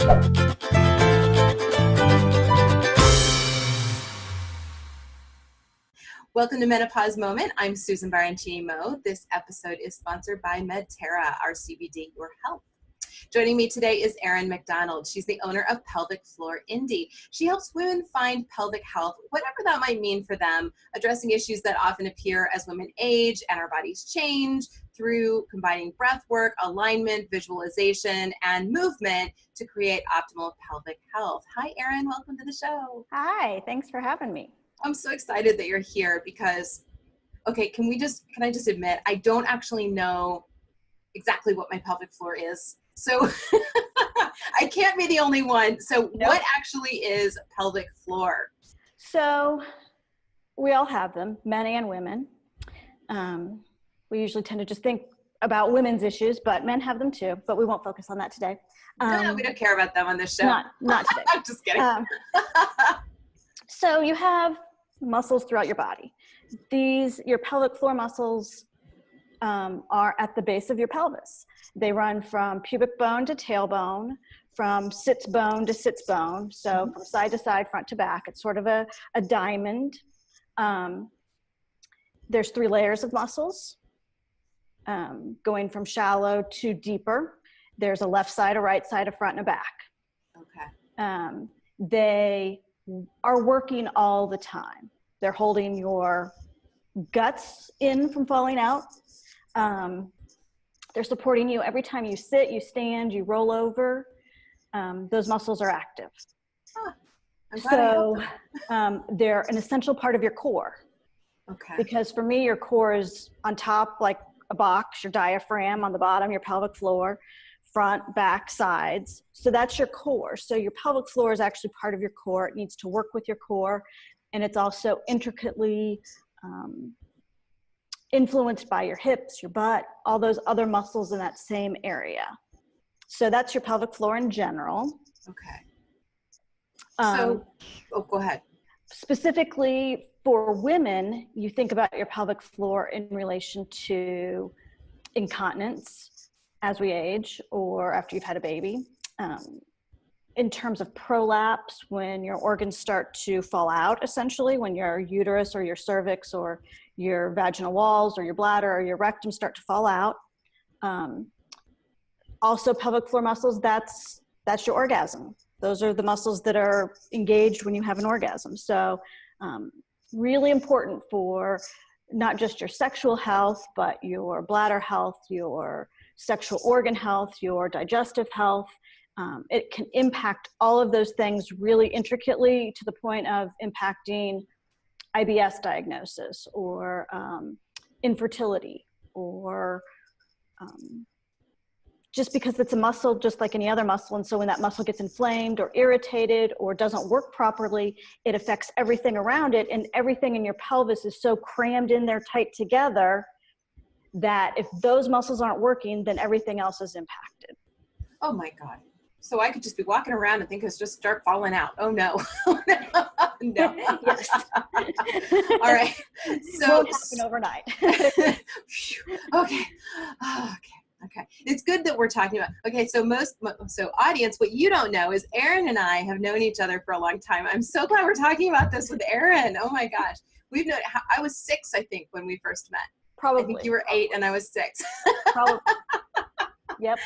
Welcome to Menopause Moment. I'm Susan Baroncini-Moe. This episode is sponsored by Medterra, our CBD Your Health. Joining me today is Erin McDonald. She's the owner of Pelvic Floor Indy. She helps women find pelvic health, whatever that might mean for them, addressing issues that often appear as women age and our bodies change through combining breath work, alignment, visualization, and movement to create optimal pelvic health. Hi, Erin. Welcome to the show. Hi. Thanks for having me. I'm so excited that you're here because, okay, can I just admit, I don't actually know exactly what my pelvic floor is. So I can't be the only one. So Nope. What actually is pelvic floor? So we all have them, men and women. We usually tend to just think about women's issues, but men have them too, but we won't focus on that today. No, we don't care about them on this show. Not today. I'm just kidding. So you have muscles throughout your body. Your pelvic floor muscles are at the base of your pelvis. They run from pubic bone to tailbone, from sits bone to sits bone. So from side to side, front to back. It's sort of a diamond. There's 3 layers of muscles, going from shallow to deeper. There's a left side, a right side, a front, and a back. Okay. They are working all the time. They're holding your guts in from falling out. They're supporting you every time you sit, you stand, you roll over. Those muscles are active. So they're an essential part of your core. Okay. Because for me, your core is on top like a box, your diaphragm on the bottom, your pelvic floor, front, back, sides. So that's your core. So your pelvic floor is actually part of your core. It needs to work with your core. And it's also intricately influenced by your hips, your butt, all those other muscles in that same area. So that's your pelvic floor in general. Okay. Go ahead. Specifically for women, you think about your pelvic floor in relation to incontinence as we age or after you've had a baby. In terms of prolapse, when your organs start to fall out, essentially, when your uterus or your cervix or your vaginal walls or your bladder or your rectum start to fall out. Also pelvic floor muscles, that's your orgasm. Those are the muscles that are engaged when you have an orgasm. So really important for not just your sexual health, but your bladder health, your sexual organ health, your digestive health. It can impact all of those things really intricately to the point of impacting IBS diagnosis or infertility or just because it's a muscle just like any other muscle. And so when that muscle gets inflamed or irritated or doesn't work properly, it affects everything around it. And everything in your pelvis is so crammed in there tight together that if those muscles aren't working, then everything else is impacted. Oh my God. So I could just be walking around and think it's just start falling out. Oh no. No. Yes. All right. So won't happen overnight. Okay. Okay. It's good that we're talking about. Okay. So audience, what you don't know is Erin and I have known each other for a long time. I'm so glad we're talking about this with Erin. Oh my gosh. I was 6, I think, when we first met. Probably. I think you were 8 and I was 6. Probably. Yep.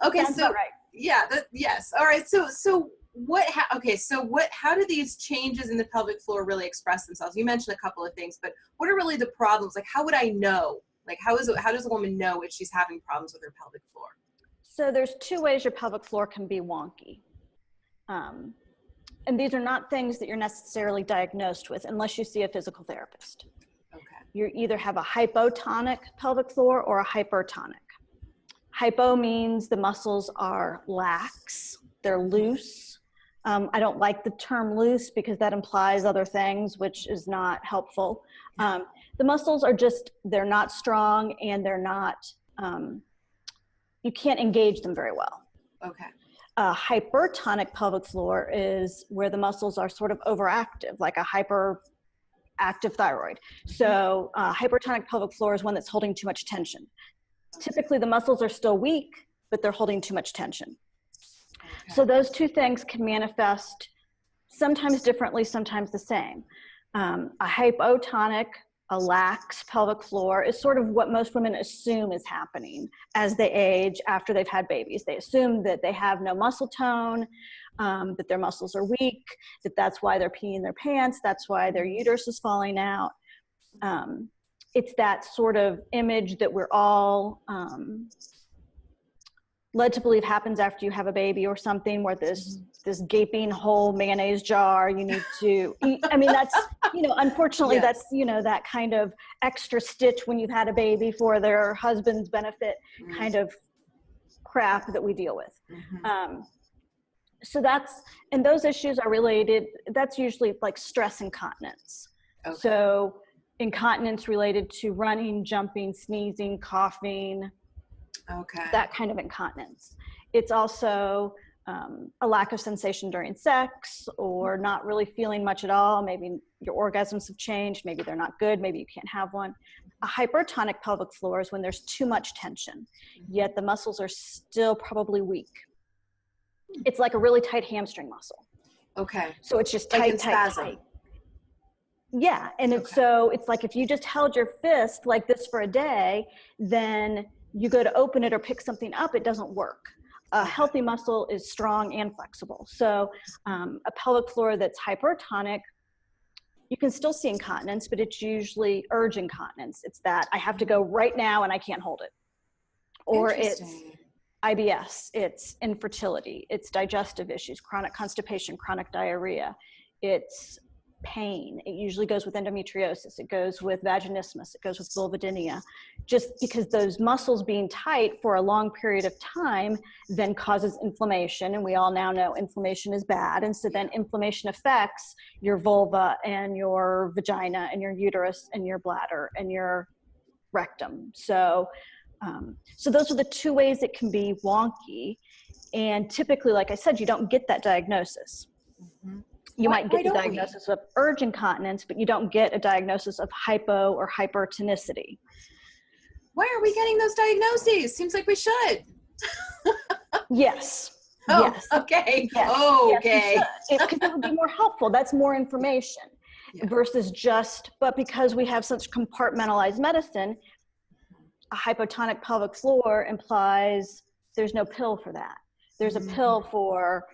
Okay. Sounds about right. Yeah. Yes. All right. So how do these changes in the pelvic floor really express themselves? You mentioned a couple of things, but what are really the problems? Like, how would I know? Like, how does a woman know if she's having problems with her pelvic floor? So there's 2 ways your pelvic floor can be wonky. And these are not things that you're necessarily diagnosed with unless you see a physical therapist. Okay. You either have a hypotonic pelvic floor or a hypertonic. Hypo means the muscles are lax, they're loose. I don't like the term loose because that implies other things, which is not helpful. The muscles are they're not strong and they're not, you can't engage them very well. Okay. Hypertonic pelvic floor is where the muscles are sort of overactive, like a hyperactive thyroid. So hypertonic pelvic floor is one that's holding too much tension. Typically the muscles are still weak, but they're holding too much tension. So those two things can manifest sometimes differently, sometimes the same. A hypotonic, a lax pelvic floor is sort of what most women assume is happening as they age after they've had babies. They assume that they have no muscle tone, that their muscles are weak, that's why they're peeing their pants, that's why their uterus is falling out. It's that sort of image that we're all led to believe happens after you have a baby or something, where this gaping whole mayonnaise jar you need to eat. I mean, that's, unfortunately, yes. That's, that kind of extra stitch when you've had a baby for their husband's benefit kind of crap that we deal with. So and those issues are related, that's usually like stress incontinence. Okay. So incontinence related to running, jumping, sneezing, coughing, that kind of incontinence. It's also a lack of sensation during sex, or not really feeling much at all. Maybe your orgasms have changed. Maybe they're not good. Maybe you can't have one. A hypertonic pelvic floor is when there's too much tension, yet the muscles are still probably weak. It's like a really tight hamstring muscle. Okay. So it's just tight, tight. Yeah. And it's like if you just held your fist like this for a day, then you go to open it or pick something up, it doesn't work. A healthy muscle is strong and flexible. So a pelvic floor that's hypertonic, you can still see incontinence, but it's usually urge incontinence. It's that I have to go right now and I can't hold it. Or it's IBS, it's infertility, it's digestive issues, chronic constipation, chronic diarrhea, it's pain. It usually goes with endometriosis, it goes with vaginismus, it goes with vulvodynia, just because those muscles being tight for a long period of time then causes inflammation, and we all now know inflammation is bad, and so then inflammation affects your vulva and your vagina and your uterus and your bladder and your rectum. So those are the two ways it can be wonky, and typically, like I said, you don't get that diagnosis. You might get the diagnosis of urge incontinence, but you don't get a diagnosis of hypo or hypertonicity. Why are we getting those diagnoses? Seems like we should. Yes. Oh, yes. Okay. Yes. Oh, okay. Yes, because it would be more helpful. That's more information versus but because we have such compartmentalized medicine, a hypotonic pelvic floor implies there's no pill for that. There's a pill for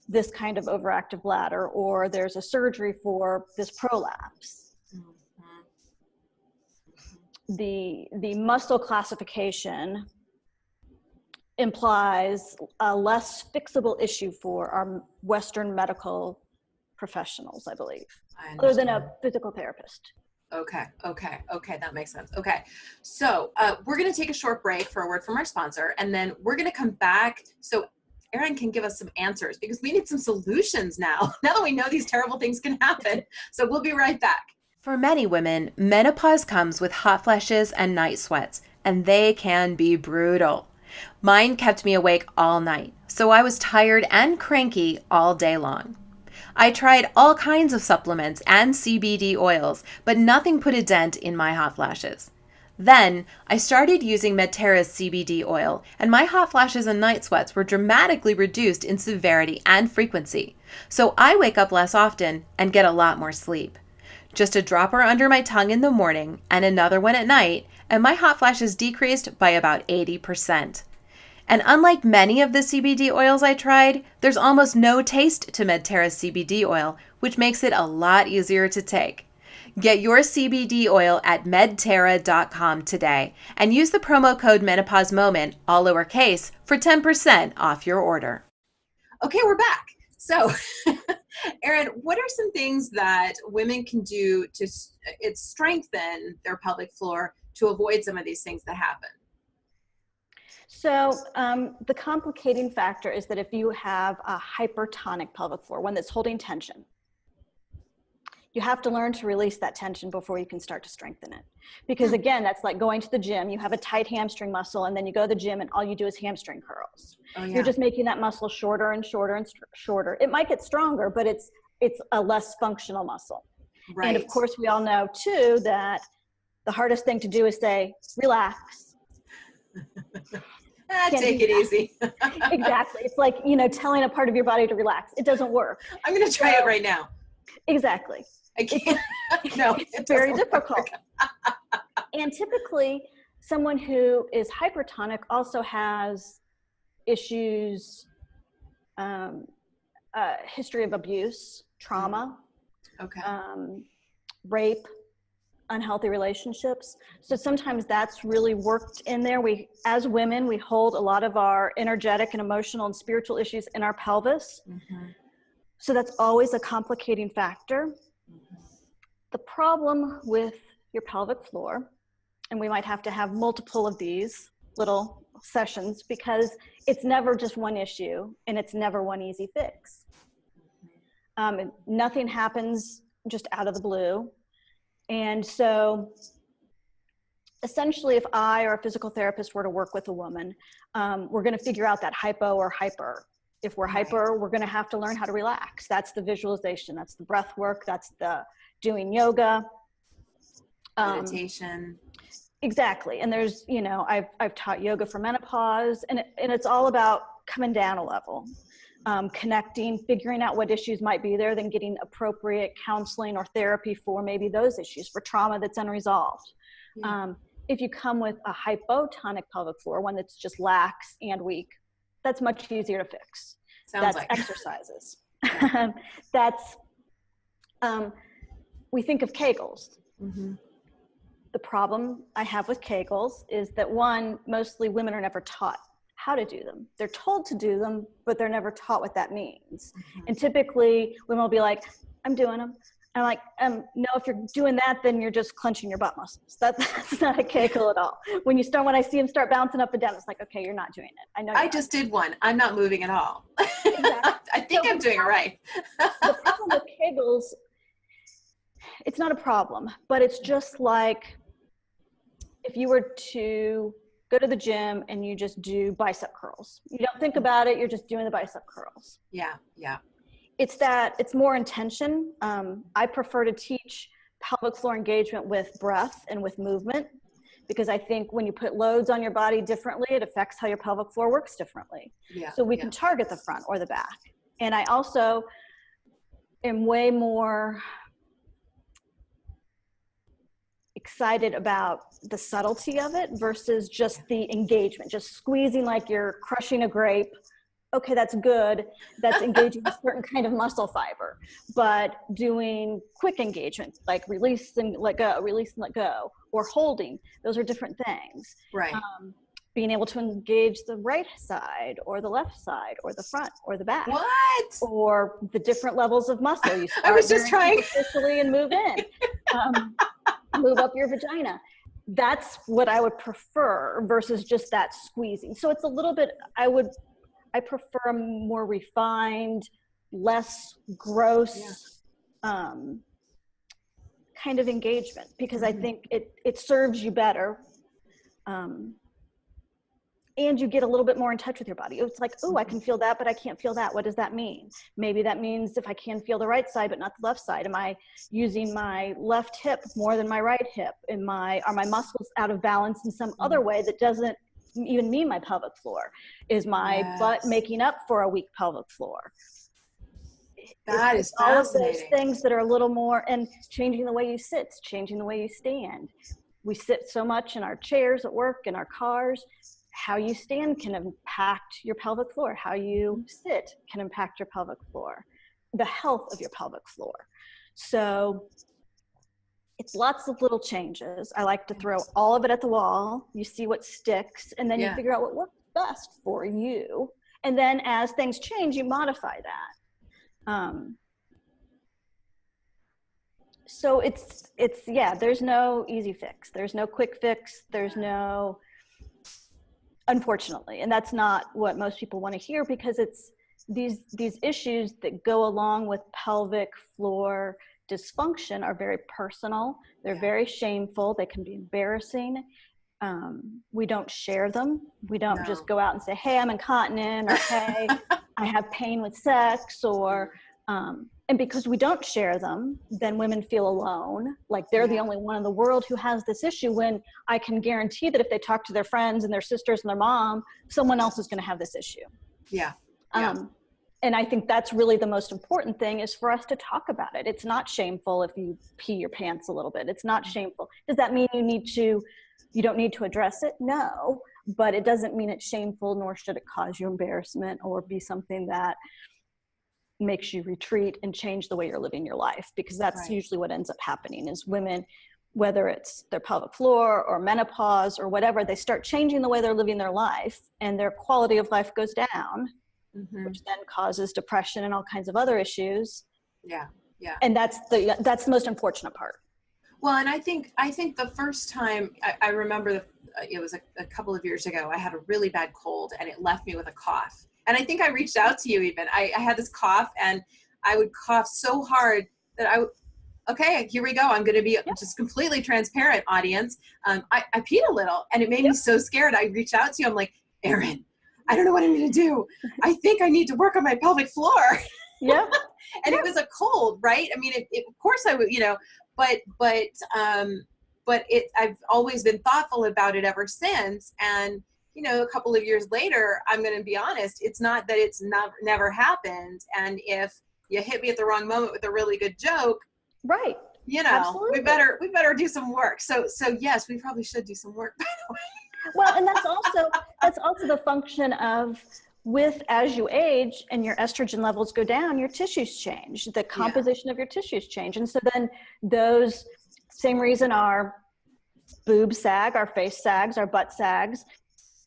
this kind of overactive bladder, or there's a surgery for this prolapse. The muscle classification implies a less fixable issue for our Western medical professionals, I believe, other than a physical therapist. Okay. That makes sense. Okay. So we're going to take a short break for a word from our sponsor, and then we're going to come back so Erin can give us some answers, because we need some solutions now that we know these terrible things can happen. So we'll be right back. For many women, menopause comes with hot flashes and night sweats, and they can be brutal. Mine kept me awake all night, so I was tired and cranky all day long. I tried all kinds of supplements and CBD oils, but nothing put a dent in my hot flashes. Then I started using Medterra's CBD oil, and my hot flashes and night sweats were dramatically reduced in severity and frequency. So I wake up less often and get a lot more sleep. Just a dropper under my tongue in the morning and another one at night, and my hot flashes decreased by about 80%. And unlike many of the CBD oils I tried, there's almost no taste to Medterra's CBD oil, which makes it a lot easier to take. Get your CBD oil at medterra.com today and use the promo code Menopause Moment, all lowercase, for 10% off your order. Okay, we're back. So, Erin, what are some things that women can do to strengthen their pelvic floor to avoid some of these things that happen? So the complicating factor is that if you have a hypertonic pelvic floor, one that's holding tension, you have to learn to release that tension before you can start to strengthen it. Because again, that's like going to the gym. You have a tight hamstring muscle, and then you go to the gym and all you do is hamstring curls. Oh, yeah. You're just making that muscle shorter and shorter and shorter. It might get stronger, but it's a less functional muscle. Right. And of course, we all know too that the hardest thing to do is say, relax. Take it easy. Exactly. It's like, telling a part of your body to relax. It doesn't work. I'm going to try it right now. Exactly. I can't. No, it's very difficult. And typically, someone who is hypertonic also has issues, history of abuse, trauma, rape, unhealthy relationships. So sometimes that's really worked in there. As women, we hold a lot of our energetic and emotional and spiritual issues in our pelvis. So that's always a complicating factor. The problem with your pelvic floor, and we might have to have multiple of these little sessions, because it's never just one issue and it's never one easy fix. Nothing happens just out of the blue. And so essentially, if I or a physical therapist were to work with a woman, we're going to figure out that hypo or hyper. If we're hyper, we're going to have to learn how to relax. That's the visualization. That's the breath work. That's the doing yoga. Meditation. Exactly. And there's, I've taught yoga for menopause, and it's all about coming down a level, connecting, figuring out what issues might be there, then getting appropriate counseling or therapy for maybe those issues, for trauma that's unresolved. If you come with a hypotonic pelvic floor, one that's just lax and weak, that's much easier to fix. Sounds that's like exercises. We think of Kegels. The problem I have with Kegels is that, one, mostly women are never taught how to do them. They're told to do them, but they're never taught what that means. And typically women will be like, I'm doing them. I'm like, no, if you're doing that, then you're just clenching your butt muscles. That's not a Kegel at all. When I see them start bouncing up and down, it's like, okay, you're not doing it. I know. I just did one. I'm not moving at all. Exactly. I think I'm doing it right. The problem with Kegels, it's not a problem, but it's just like if you were to go to the gym and you just do bicep curls. You don't think about it. You're just doing the bicep curls. Yeah. It's more intention. I prefer to teach pelvic floor engagement with breath and with movement, because I think when you put loads on your body differently, it affects how your pelvic floor works differently. So we can target the front or the back. And I also am way more excited about the subtlety of it versus just the engagement, just squeezing like you're crushing a grape. Okay, that's good. That's engaging a certain kind of muscle fiber. But doing quick engagement, like release and let go, or holding, those are different things. Right. Being able to engage the right side or the left side or the front or the back. What? Or the different levels of muscle. You start I was just trying. superficially and move in. Move up your vagina. That's what I would prefer versus just that squeezing. So it's a little bit, I prefer a more refined, less gross kind of engagement, because I think it serves you better. And you get a little bit more in touch with your body. It's like, oh, I can feel that, but I can't feel that. What does that mean? Maybe that means if I can feel the right side, but not the left side, am I using my left hip more than my right hip? Are my muscles out of balance in some other way that doesn't even mean my pelvic floor? Is my butt making up for a weak pelvic floor? That is all fascinating. of those things that are a little more, and changing the way you sit, changing the way you stand. We sit so much in our chairs at work, in our cars. How you stand can impact your pelvic floor. How you sit can impact your pelvic floor, the health of your pelvic floor. So it's lots of little changes. I like to throw all of it at the wall. You see what sticks, and then you figure out what works best for you. And then as things change, you modify that. So it's there's no easy fix. There's no quick fix. There's no, unfortunately, and that's not what most people want to hear, because it's these issues that go along with pelvic floor dysfunction are very personal. They're very shameful. They can be embarrassing. We don't share them. We don't just go out and say, hey, I'm incontinent, or hey, I have pain with sex, or and And because we don't share them, then women feel alone, like they're the only one in the world who has this issue, when I can guarantee that if they talk to their friends and their sisters and their mom, someone else is going to have this issue. Yeah. And I think that's really the most important thing, is for us to talk about it. It's not shameful if you pee your pants a little bit. It's not shameful. Does that mean you don't need to address it? No, but it doesn't mean it's shameful, nor should it cause you embarrassment or be something that makes you retreat and change the way you're living your life, because that's usually what ends up happening is women, whether it's their pelvic floor or menopause or whatever, they start changing the way they're living their life, and their quality of life goes down, which then causes depression and all kinds of other issues. And that's the most unfortunate part. Well, and I think the first time I remember, it was a couple of years ago, I had a really bad cold and it left me with a cough. And I think I reached out to you even. I had this cough, and I would cough so hard that okay, here we go. I'm going to be just completely transparent, audience. I peed a little, and it made me so scared. I reached out to you. I'm like, Erin, I don't know what I'm going to do. I think I need to work on my pelvic floor. And it was a cold, right? I mean, of course I would, but I've always been thoughtful about it ever since. And a couple of years later, I'm going to be honest, it's not that it's never happened. And if you hit me at the wrong moment with a really good joke, Absolutely. we better do some work. So yes, we probably should do some work, by the way. Well, and that's also the function of, as you age and your estrogen levels go down, your tissues change, the composition of your tissues change. And so then those, same reason our boobs sag, our face sags, our butt sags,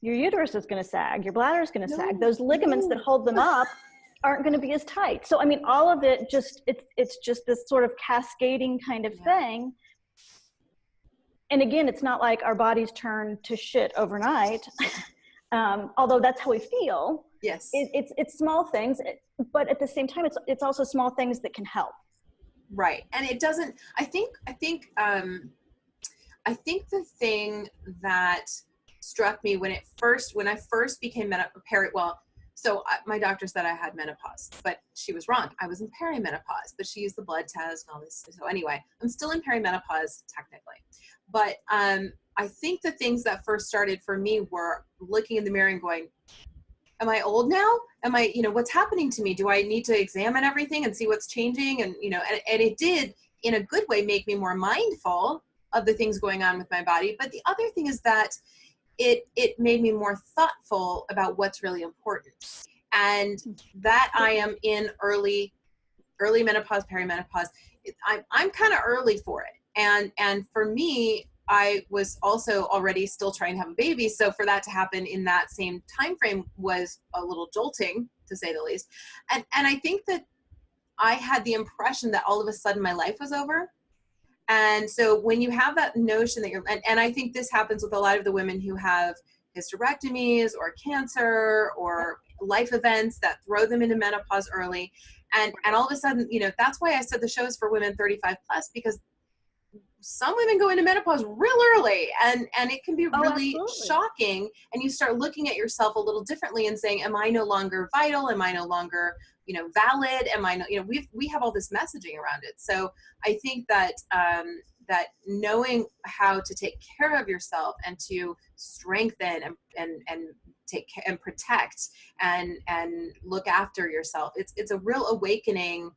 your uterus is going to sag, your bladder is going to sag. Those ligaments that hold them up aren't going to be as tight. So, I mean, all of it it's just this sort of cascading kind of thing. And again, it's not like our bodies turn to shit overnight, although that's how we feel. Yes. It's small things, but at the same time, it's also small things that can help. Right. And it doesn't, I think the thing that struck me when I first became my doctor said I had menopause, but she was wrong. I was in perimenopause, but she used the blood test and all this. So anyway, I'm still in perimenopause technically, but I think the things that first started for me were looking in the mirror and going, am I old now? Am I, what's happening to me? Do I need to examine everything and see what's changing? And, and it did in a good way make me more mindful of the things going on with my body. But the other thing is that it made me more thoughtful about what's really important. And that I am in early menopause, perimenopause. I'm kind of early for it. And for me, I was also already still trying to have a baby. So for that to happen in that same time frame was a little jolting, to say the least. And I think that I had the impression that all of a sudden my life was over. And so when you have that notion that and I think this happens with a lot of the women who have hysterectomies or cancer or life events that throw them into menopause early. And all of a sudden, that's why I said the show is for women 35 plus, because some women go into menopause real early, and it can be really shocking. And you start looking at yourself a little differently and saying, am I no longer vital? Am I no longer, valid? Am I, we have all this messaging around it. So I think that, that knowing how to take care of yourself and to strengthen and take care and protect and look after yourself, it's a real awakening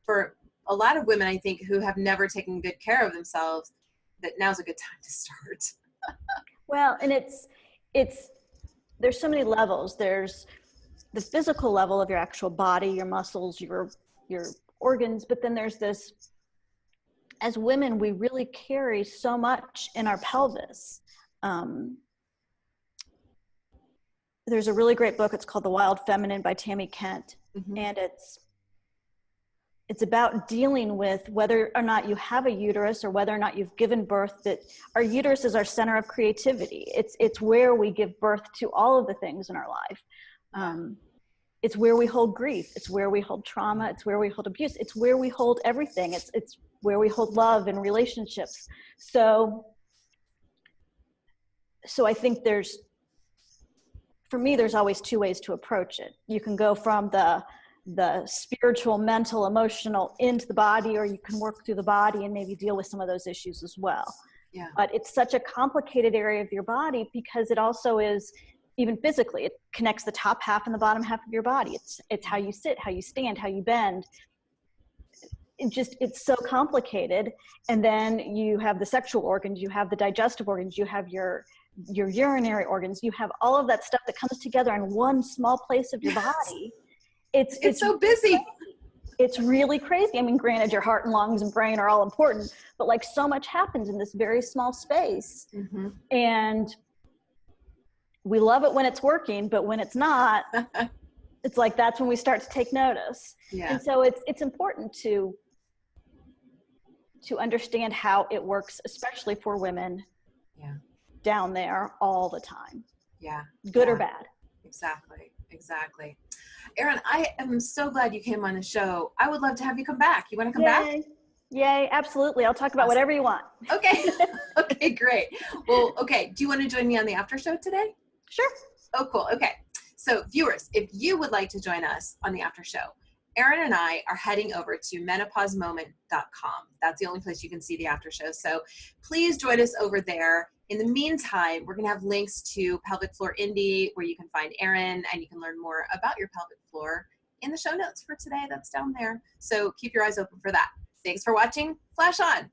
for a lot of women, I think, who have never taken good care of themselves, that now's a good time to start. Well, and there's so many levels. There's the physical level of your actual body, your muscles, your organs, but then there's this, as women, we really carry so much in our pelvis. There's a really great book. It's called The Wild Feminine by Tammy Kent. Mm-hmm. And it's about dealing with whether or not you have a uterus or whether or not you've given birth, that our uterus is our center of creativity. It's where we give birth to all of the things in our life. It's where we hold grief. It's where we hold trauma. It's where we hold abuse. It's where we hold everything. It's where we hold love and relationships. So I think for me, there's always two ways to approach it. You can go from the the spiritual, mental, emotional into the body, or you can work through the body and maybe deal with some of those issues as well. Yeah. But it's such a complicated area of your body because it also is, even physically, it connects the top half and the bottom half of your body. It's how you sit, how you stand, how you bend. It's so complicated. And then you have the sexual organs, you have the digestive organs, you have your urinary organs, you have all of that stuff that comes together in one small place of your body. It's so busy. It's really crazy. I mean, granted, your heart and lungs and brain are all important, but like so much happens in this very small space. Mm-hmm. And we love it when it's working, but when it's not, it's like, that's when we start to take notice. Yeah. And so it's important to understand how it works, especially for women down there all the time. Yeah. Good or bad. Exactly. Erin, I am so glad you came on the show. I would love to have you come back. You want to come back? Yay, absolutely. I'll talk about whatever you want. Okay. Okay, great. Well, okay. Do you want to join me on the after show today? Sure. Oh, cool. Okay. So viewers, if you would like to join us on the after show, Erin and I are heading over to menopausemoment.com. That's the only place you can see the after show. So please join us over there. In the meantime, we're going to have links to Pelvic Floor Indy, where you can find Erin and you can learn more about your pelvic floor in the show notes for today. That's down there. So keep your eyes open for that. Thanks for watching. Flash on.